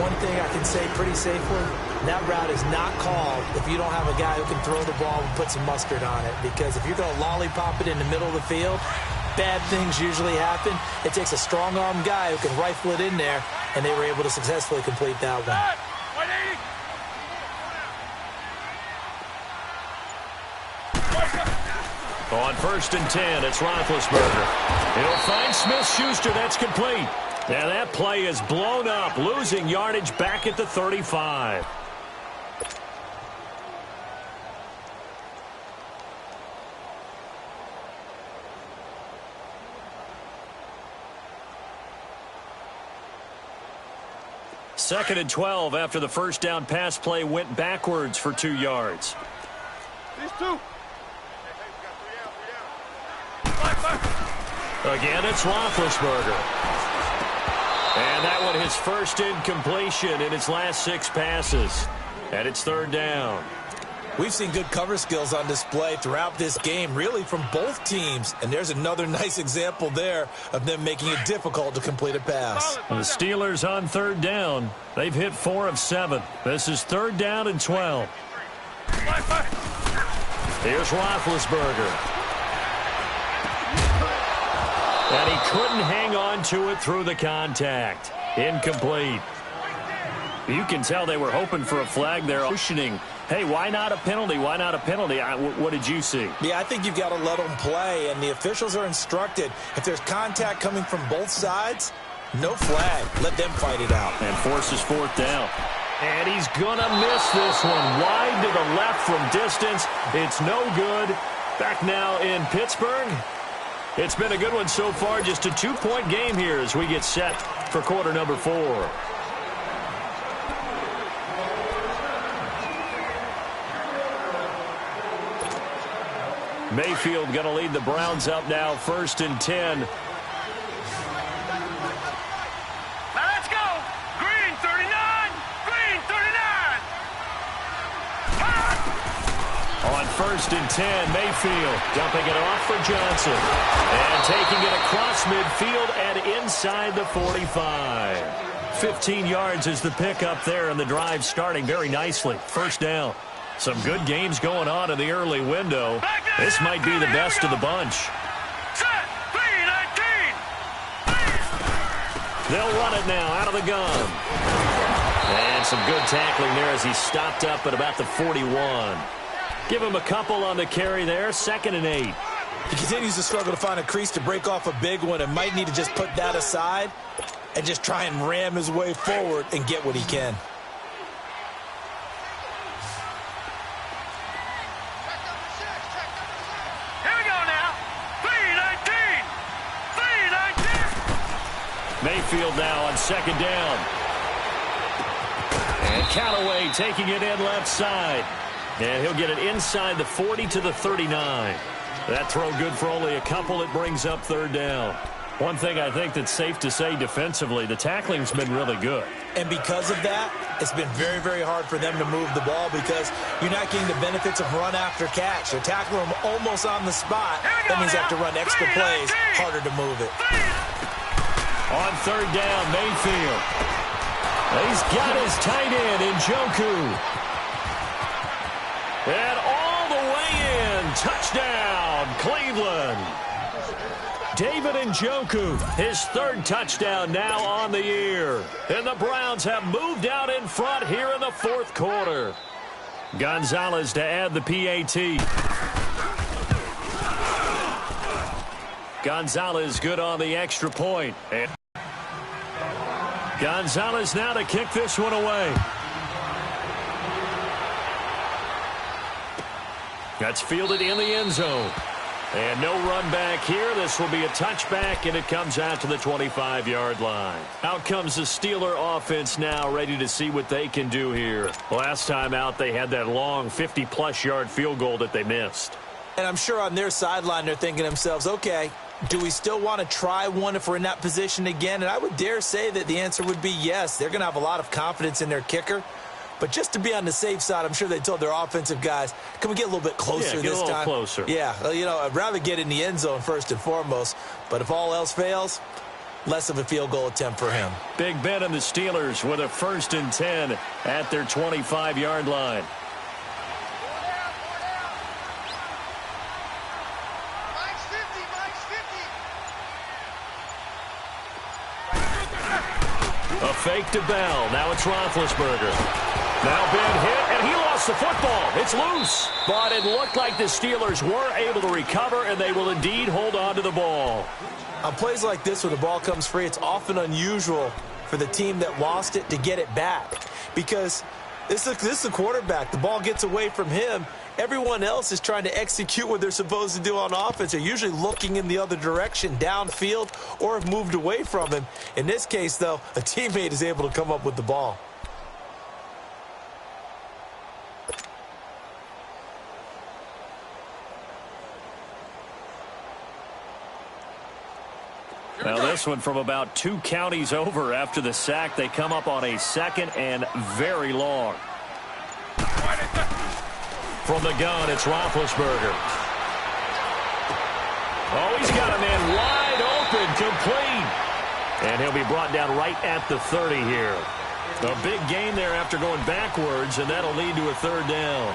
One thing I can say pretty safely, that route is not called if you don't have a guy who can throw the ball and put some mustard on it. Because if you're going to lollipop it in the middle of the field, bad things usually happen. It takes a strong-arm guy who can rifle it in there, and they were able to successfully complete that one. On 1st and 10, it's Roethlisberger. He'll find Smith-Schuster. That's complete. And that play is blown up, losing yardage back at the 35. Second and 12 after the first down pass play went backwards for 2 yards. These two. Again, it's Roethlisberger. And that one his first incompletion in his last 6 passes. And it's 3rd down. We've seen good cover skills on display throughout this game, really from both teams. And there's another nice example there of them making it difficult to complete a pass. And the Steelers on 3rd down. They've hit 4 of 7. This is 3rd down and 12. Here's Roethlisberger. And he couldn't hang on to it through the contact. Incomplete. You can tell they were hoping for a flag there. Motioning Hey, why not a penalty? Why not a penalty? What did you see? Yeah, I think you've got to let them play, and the officials are instructed. If there's contact coming from both sides, no flag. Let them fight it out. And forces fourth down. And he's going to miss this one. Wide to the left from distance. It's no good. Back now in Pittsburgh. It's been a good one so far. Just a 2-point game here as we get set for quarter number 4. Mayfield going to lead the Browns up now, 1st and 10. Now let's go. Green 39. Green 39. On 1st and 10, Mayfield dumping it off for Johnson. And taking it across midfield and inside the 45. 15 yards is the pickup there, and the drive starting very nicely. 1st down. Some good games going on in the early window. This might be the best of the bunch. Set. 3-19. They'll run it now out of the gun. And some good tackling there as he stopped up at about the 41. Give him a couple on the carry there. 2nd and 8. He continues to struggle to find a crease to break off a big one and might need to just put that aside and just try and ram his way forward and get what he can. Mayfield now on 2nd down. And Callaway taking it in left side. And he'll get it inside the 40 to the 39. That throw good for only a couple. It brings up 3rd down. One thing I think that's safe to say defensively, the tackling's been really good. And because of that, it's been very, very hard for them to move the ball because you're not getting the benefits of run after catch. They're tackling them almost on the spot. That means you have to run extra plays, harder to move it. On 3rd down, Mayfield. He's got his tight end in Njoku. And all the way in. Touchdown, Cleveland. David Njoku, his 3rd touchdown now on the year. And the Browns have moved out in front here in the 4th quarter. Gonzalez to add the PAT. Gonzalez good on the extra point. And Gonzalez now to kick this one away. That's fielded in the end zone. And no run back here. This will be a touchback, and it comes out to the 25-yard line. Out comes the Steeler offense now, ready to see what they can do here. Last time out, they had that long 50-plus yard field goal that they missed. And I'm sure on their sideline, they're thinking to themselves, okay, do we still want to try one if we're in that position again? And I would dare say that the answer would be yes. They're going to have a lot of confidence in their kicker. But just to be on the safe side, I'm sure they told their offensive guys, can we get a little bit closer this time? Get a little closer. Yeah, you know, I'd rather get in the end zone first and foremost. But if all else fails, less of a field goal attempt for him. Big Ben and the Steelers with a 1st and 10 at their 25-yard line. A fake to Bell. Now it's Roethlisberger. Now Ben hit, and he lost the football. It's loose. But it looked like the Steelers were able to recover, and they will indeed hold on to the ball. On plays like this, when the ball comes free, it's often unusual for the team that lost it to get it back. Because this is the quarterback. The ball gets away from him. Everyone else is trying to execute what they're supposed to do on offense. They're usually looking in the other direction, downfield, or have moved away from him. In this case, though, a teammate is able to come up with the ball. Now this one from about 2 counties over after the sack. They come up on a 2nd and very long. From the gun, it's Roethlisberger. Oh, he's got a man wide open, complete. And he'll be brought down right at the 30 here. A big gain there after going backwards, and that'll lead to a 3rd down.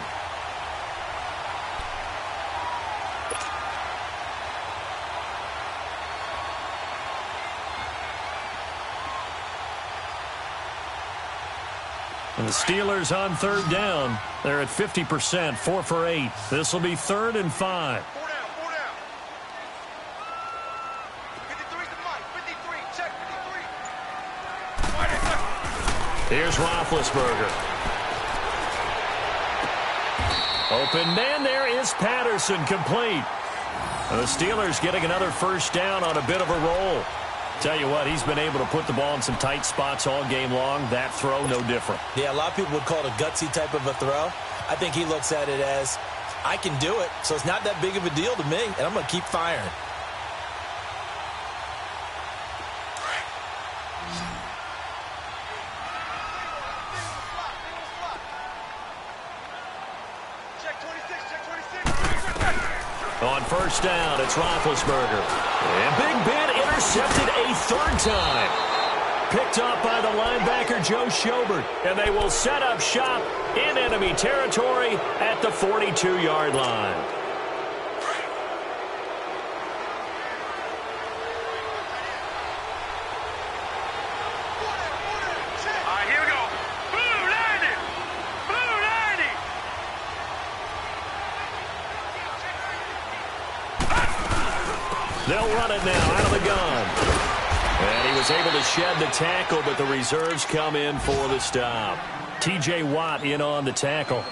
And the Steelers on third down. They're at 50%, 4 for 8. This will be 3rd and 5. 4 down. 53's the mic. 53. Check 53. Here's Roethlisberger. Open man there is Patterson, complete. The Steelers getting another first down on a bit of a roll. Tell you what, he's been able to put the ball in some tight spots all game long. That throw, no different. Yeah, a lot of people would call it a gutsy type of a throw. I think he looks at it as, I can do it, so it's not that big of a deal to me, and I'm going to keep firing. On first down, it's Roethlisberger. And Big Ben intercepted a 3rd time. Picked off by the linebacker, Joe Schobert. And they will set up shop in enemy territory at the 42-yard line. All right, here we go. Blue 90. Blue 90. They'll run it now out of the gun. And he was able to shed the tackle, but the reserves come in for the stop. T.J. Watt in on the tackle.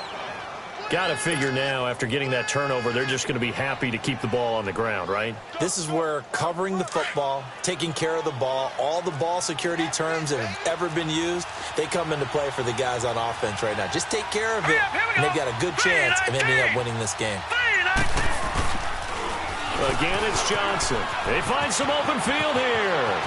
Got to figure now, after getting that turnover, they're just going to be happy to keep the ball on the ground, right? This is where covering the football, taking care of the ball, all the ball security terms that have ever been used, they come into play for the guys on offense right now. Just take care of it, and they've got a good chance of ending up winning this game. Again, it's Johnson. They find some open field here.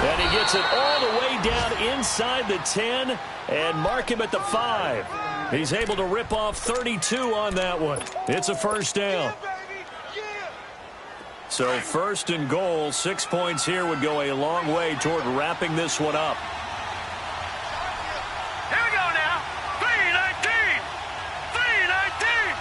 And he gets it all the way down inside the 10 and mark him at the 5. He's able to rip off 32 on that one. It's a first down. So 1st and goal, 6 points here would go a long way toward wrapping this one up. Here we go now. 319. 319.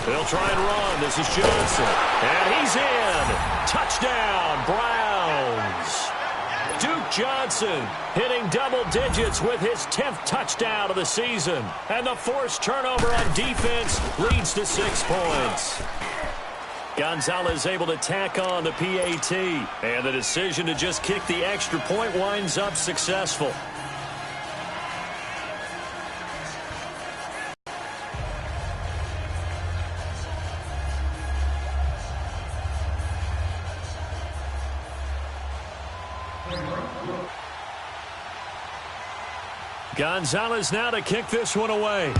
They'll try and run. This is Johnson. And he's in. Touchdown, Browns. Duke Johnson hitting double digits with his 10th touchdown of the season. And the forced turnover on defense leads to 6 points. Gonzalez able to tack on the PAT. And the decision to just kick the extra point winds up successful. Gonzalez now to kick this one away.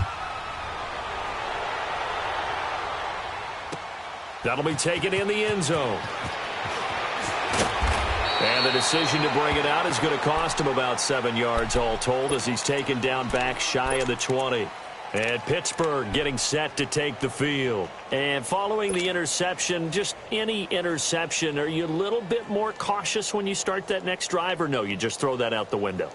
That'll be taken in the end zone. And the decision to bring it out is going to cost him about 7 yards all told as he's taken down back shy of the 20. And Pittsburgh getting set to take the field. And following the interception, just any interception, are you a little bit more cautious when you start that next drive, or no, you just throw that out the window?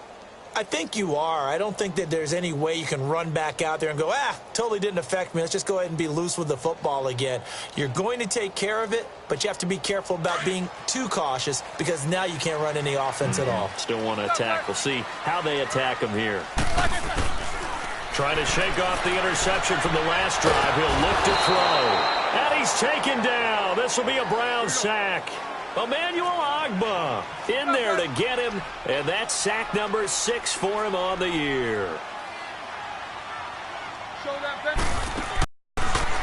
I think you are. I don't think that there's any way you can run back out there and go, totally didn't affect me. Let's just go ahead and be loose with the football again. You're going to take care of it, but you have to be careful about being too cautious because now you can't run any offense at all. Still want to attack. We'll see how they attack him here. Trying to shake off the interception from the last drive. He'll look to throw. And he's taken down. This will be a Brown sack. Emmanuel Ogbah in there to get him, and that's sack number 6 for him on the year.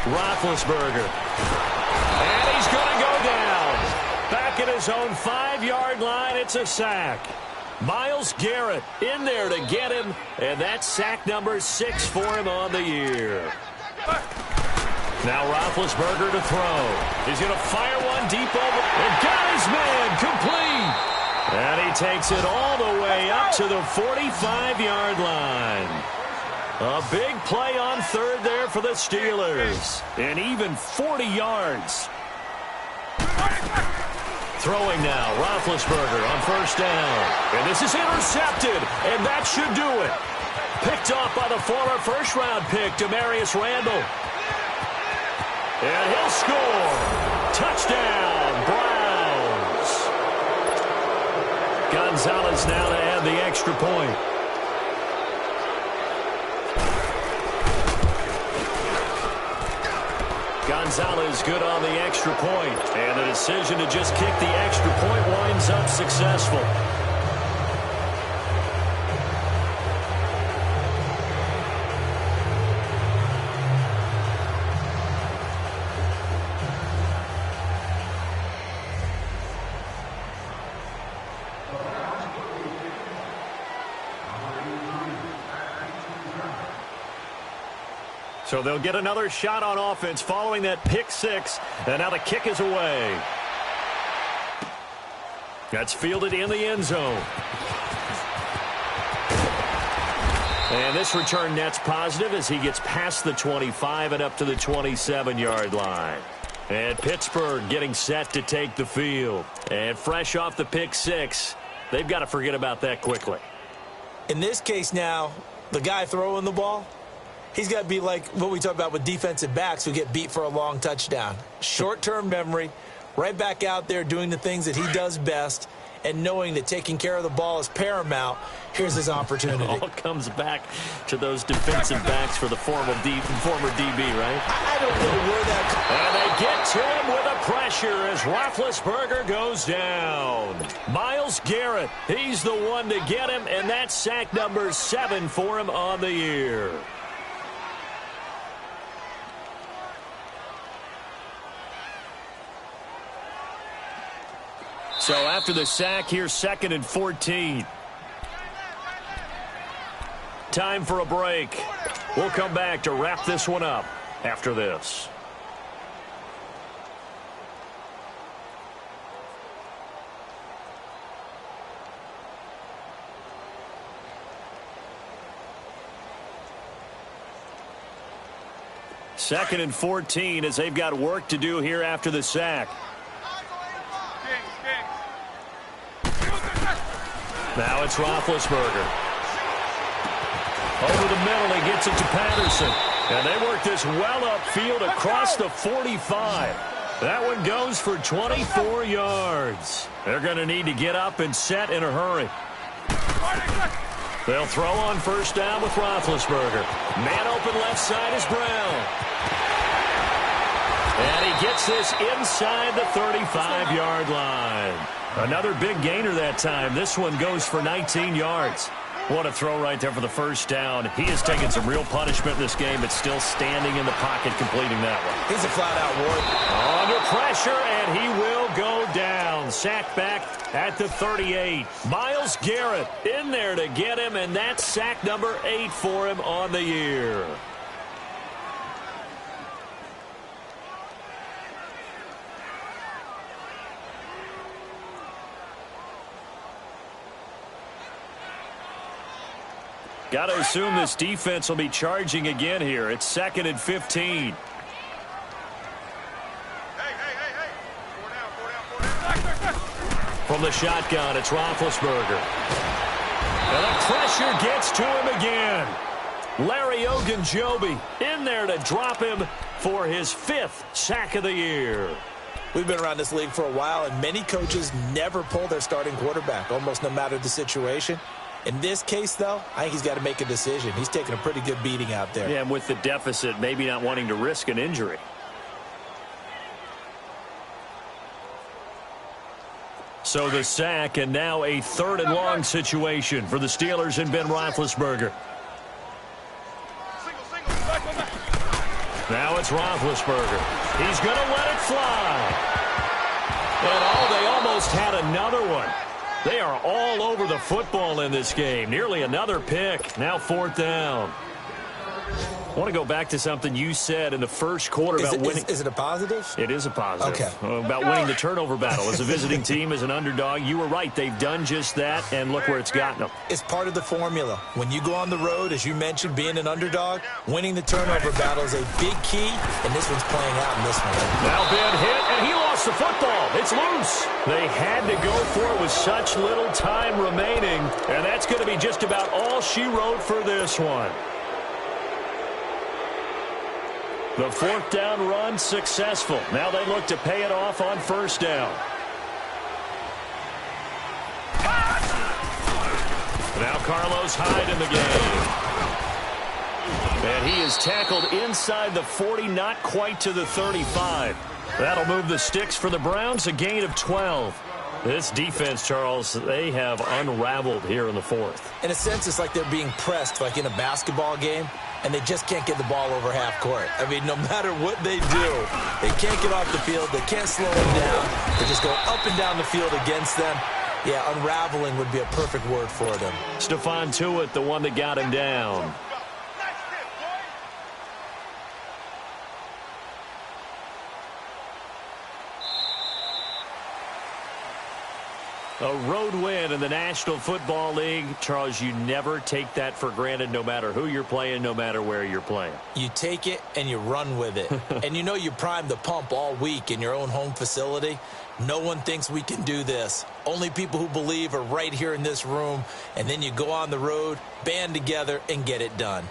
Roethlisberger. And he's going to go down. Back at his own 5-yard line, it's a sack. Myles Garrett in there to get him, and that's sack number 6 for him on the year. Now Roethlisberger to throw. He's going to fire one deep over. And got his man complete. And he takes it all the way up to the 45-yard line. A big play on third there for the Steelers. And even 40 yards. Throwing now, Roethlisberger on first down. And this is intercepted. And that should do it. Picked off by the former first-round pick, Demarius Randall. And he'll score. Touchdown, Browns. Gonzalez now to add the extra point. Gonzalez good on the extra point. And the decision to just kick the extra point winds up successful. So they'll get another shot on offense following that pick six. And now the kick is away. That's fielded in the end zone. And this return net's positive as he gets past the 25 and up to the 27-yard line. And Pittsburgh getting set to take the field. And fresh off the pick six, they've got to forget about that quickly. In this case now, the guy throwing the ball, he's got to be like what we talk about with defensive backs who get beat for a long touchdown. Short-term memory, right back out there doing the things that he does best, and knowing that taking care of the ball is paramount. Here's his opportunity. It all comes back to those defensive backs for the former DB, right? I don't know where that comes. And they get to him with a pressure as Roethlisberger goes down. Myles Garrett, he's the one to get him, and that's sack number 7 for him on the year. So after the sack, here's 2nd and 14. Time for a break. We'll come back to wrap this one up after this. Second and 14 as they've got work to do here after the sack. Now it's Roethlisberger. Over the middle, he gets it to Patterson. And they work this well upfield across the 45. That one goes for 24 yards. They're going to need to get up and set in a hurry. They'll throw on first down with Roethlisberger. Man open left side is Brown. And he gets this inside the 35-yard line. Another big gainer that time. This one goes for 19 yards. What a throw right there for the first down. He has taken some real punishment in this game, but still standing in the pocket completing that one. He's a flat-out warrior. Under pressure, and he will go down. Sacked back at the 38. Myles Garrett in there to get him, and that's sack number 8 for him on the year. Got to assume this defense will be charging again here. It's 2nd and 15. Hey. 4 down. From the shotgun, it's Roethlisberger. And the pressure gets to him again. Larry Ogunjobi in there to drop him for his 5th sack of the year. We've been around this league for a while, and many coaches never pull their starting quarterback, almost no matter the situation. In this case, though, I think he's got to make a decision. He's taking a pretty good beating out there. Yeah, and with the deficit, maybe not wanting to risk an injury. So the sack, and now a 3rd and long situation for the Steelers and Ben Roethlisberger. Now it's Roethlisberger. He's going to let it fly. And they almost had another one. They are all over the football in this game. Nearly another pick. Now 4th down. I want to go back to something you said in the first quarter about winning. Is it a positive? It is a positive. Okay. About winning the turnover battle. As a visiting team, as an underdog, you were right. They've done just that, and look where it's gotten them. It's part of the formula. When you go on the road, as you mentioned, being an underdog, winning the turnover battle is a big key, and this one's playing out in this one. Now Ben hit, and he lost the football. It's loose. They had to go for it with such little time remaining, and that's going to be just about all she wrote for this one. The 4th down run successful. Now they look to pay it off on first down. Now Carlos Hyde in the game. And he is tackled inside the 40, not quite to the 35. That'll move the sticks for the Browns, a gain of 12. This defense, Charles, they have unraveled here in the fourth. In a sense, it's like they're being pressed like in a basketball game, and they just can't get the ball over half court. I mean, no matter what they do, they can't get off the field. They can't slow them down. They just go up and down the field against them. Yeah, unraveling would be a perfect word for them. Stephon Tuitt, the one that got him down. A road win in the National Football League. Charles, you never take that for granted no matter who you're playing, no matter where you're playing. You take it and you run with it. And you know you primed the pump all week in your own home facility. No one thinks we can do this. Only people who believe are right here in this room. And then you go on the road, band together, and get it done.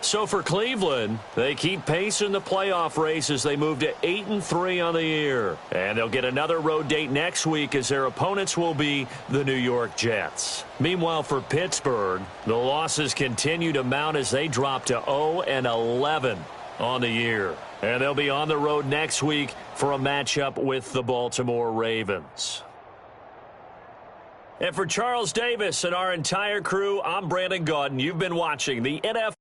So for Cleveland, they keep pace in the playoff race as they move to 8-3 on the year. And they'll get another road date next week as their opponents will be the New York Jets. Meanwhile, for Pittsburgh, the losses continue to mount as they drop to 0-11 on the year. And they'll be on the road next week for a matchup with the Baltimore Ravens. And for Charles Davis and our entire crew, I'm Brandon Gaudin. You've been watching the NFL.